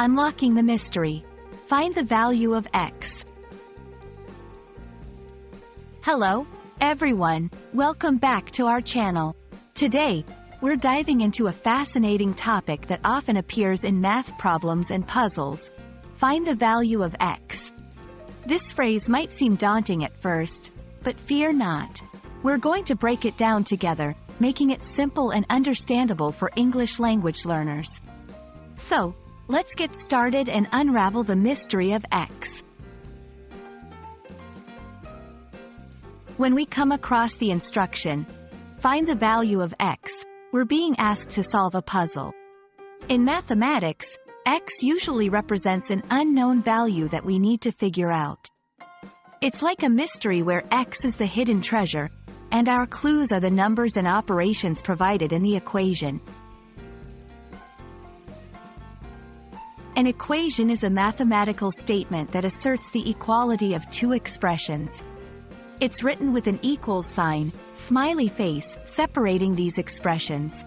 Unlocking the mystery. Find the value of x. Hello, everyone. Welcome back to our channel. Today, we're diving into a fascinating topic that often appears in math problems and puzzles. Find the value of x. This phrase might seem daunting at first, but fear not. We're going to break it down together, making it simple and understandable for English language learners. So, let's get started and unravel the mystery of x. When we come across the instruction, find the value of x, we're being asked to solve a puzzle. In mathematics, x usually represents an unknown value that we need to figure out. It's like a mystery where x is the hidden treasure, and our clues are the numbers and operations provided in the equation. An equation is a mathematical statement that asserts the equality of two expressions. It's written with an equals sign, smiley face, separating these expressions.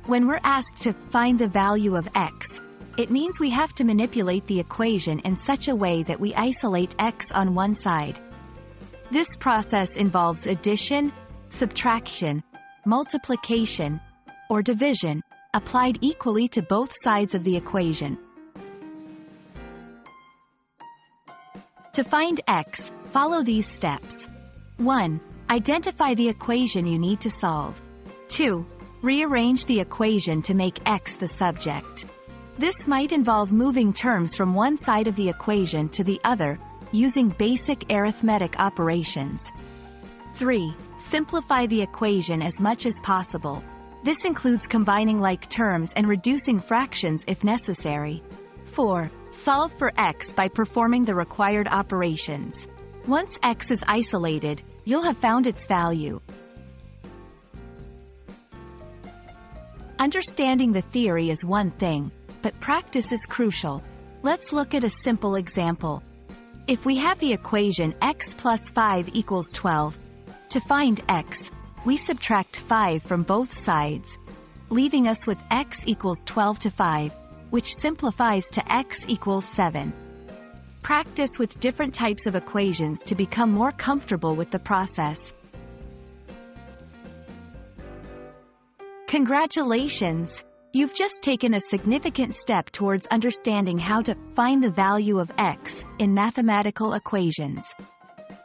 When we're asked to find the value of x, it means we have to manipulate the equation in such a way that we isolate x on one side. This process involves addition, subtraction, multiplication, or division, applied equally to both sides of the equation. To find x, follow these steps. 1. Identify the equation you need to solve. 2. Rearrange the equation to make x the subject. This might involve moving terms from one side of the equation to the other, using basic arithmetic operations. 3. Simplify the equation as much as possible. This includes combining like terms and reducing fractions if necessary. 4. Solve for x by performing the required operations. Once x is isolated, you'll have found its value. Understanding the theory is one thing, but practice is crucial. Let's look at a simple example. If we have the equation x plus 5 equals 12, to find x, we subtract 5 from both sides, leaving us with x equals 12 to 5, which simplifies to x equals 7. Practice with different types of equations to become more comfortable with the process. Congratulations! You've just taken a significant step towards understanding how to find the value of x in mathematical equations.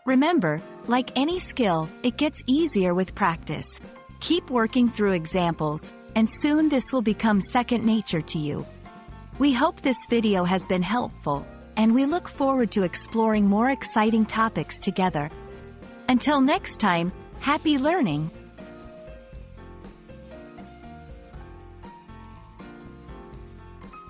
Remember, like any skill, it gets easier with practice. Keep working through examples, and soon this will become second nature to you. We hope this video has been helpful, and we look forward to exploring more exciting topics together. Until next time, happy learning!